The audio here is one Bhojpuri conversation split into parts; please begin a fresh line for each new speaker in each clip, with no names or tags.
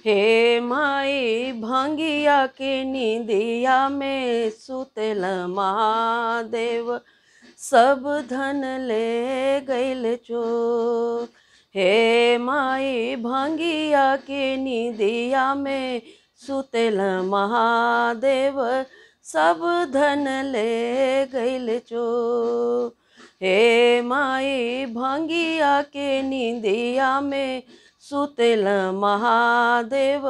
हे माई भंगिया के नींदिया में सुतल महादेव सब धन ले गइल चोर। हे माई भंगिया के नींदिया में सुतल महादेव सब धन ले गइल चोर। हे माई भंगिया के नींदिया में सुतल महादेव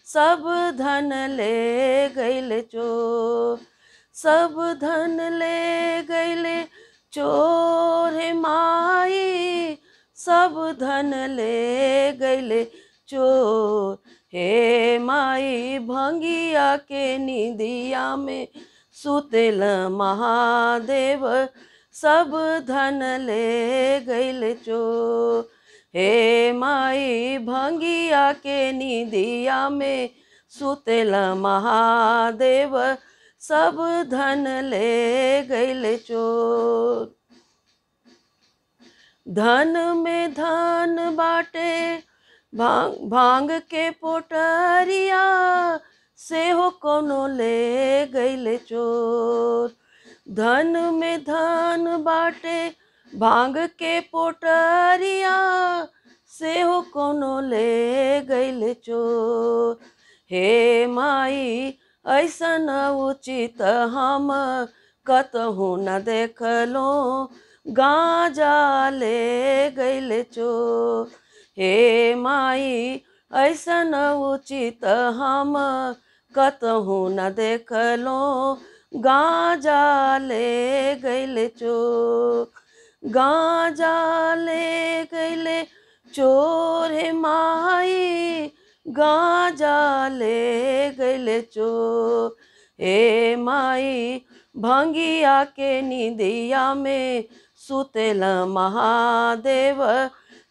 सब धन ले गइल चोर। सब धन ले गइल चोर हे माई सब धन ले गइल चोर। हे माई भंगिया के नींदिया में सुतल महादेव सब धन ले गइल चोर। हे माई भंगिया के नींदिया में सुतल महादेव सब धन ले गइल चोर। धन में धन बाटे भांग के पोटरिया से हो कोनो ले गइल चोर। धन में धन बाटे भांग के पोटरिया से हो कोनो ले गइल चोर। हे माई ऐसन उचित हम कतहु न देखलो गांजा ले गइल चोर। हे माई ऐसन उचित हम कतहु न देखलो गांजा ले गइल चोर। गांजा ले गइल चोर हे माई गांजा ले गइल चोर। हे माई भंगिया के नींदिया में सुतल महादेव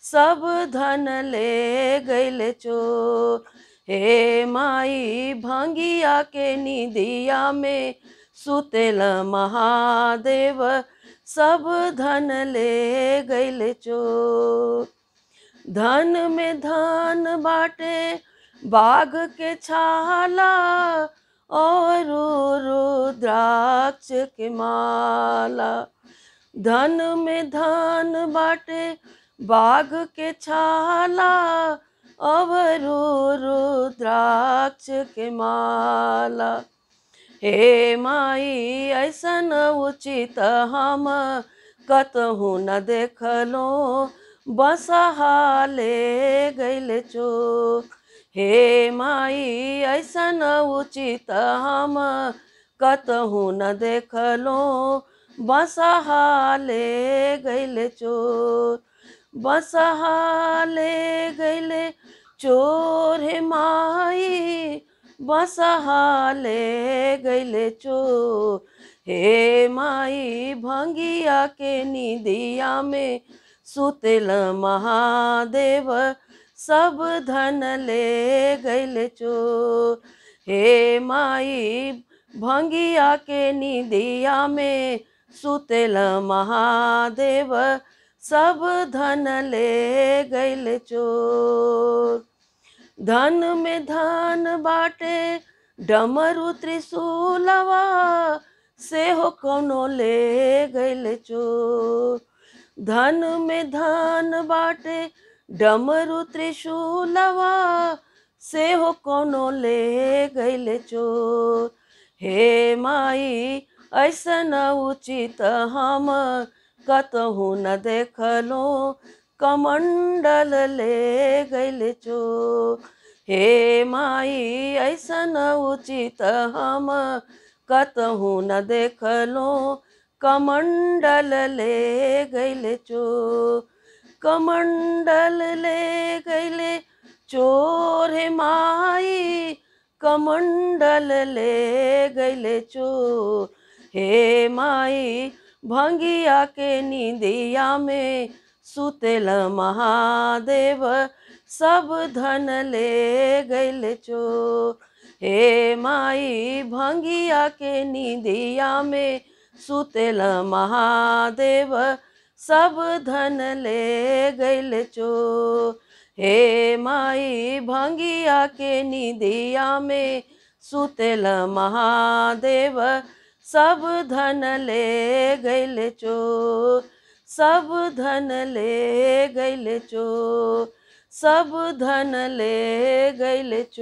सब धन ले गइल चोर। हे माई भंगिया के नींदिया में सुतल महादेव सब धन ले गइल चोर। धन में धन बाटे बाघ के छाला और रुद्राक्ष के माला। धन में धन बाटे बाघ के छाला और रुद्राक्ष के माला। हे माई ऐसन उचित हम कतहु न देखलो बसहा ले गइल चोर। हे माई ऐसन उचित हम कतहु न देखलो बसहा ले गइल चोर। बसहा ले गइल चोर हे माई बसहा ले गइल चोर। हे माई भंगिया के नींदिया में सुतल महादेव सब धन ले गइल चोर। हे माई भंगिया के नींदिया में सुतल महादेव सब धन ले गइल चोर। धन में धन बाटे डमरू त्रिशूलवा से हो कोनो ले गइल चोर। धन में धन बाटे डमरू त्रिशूलवा से हो कोनो ले गइल चोर। हे माई ऐसन उचित हम कतहु न देखलो कमंडल ले गइल चोर। हे माई ऐसन उचित हम कतहु न देखलो कमंडल ले गइल चोर। कमंडल ले गइल चोर हे माई कमंडल ले गइल चोर। हे माई भंगिया के नींदिया में सुतल महादेव सब धन ले गइल चोर। हे माई भंगिया के नींदिया में सुतल महादेव सब धन ले गइल चोर। हे माई भंगिया के निदिया में सुतेल महादेव, सब धन ले गइल चोर, सब धन ले गइल चोर, सब धन ले गइल चोर।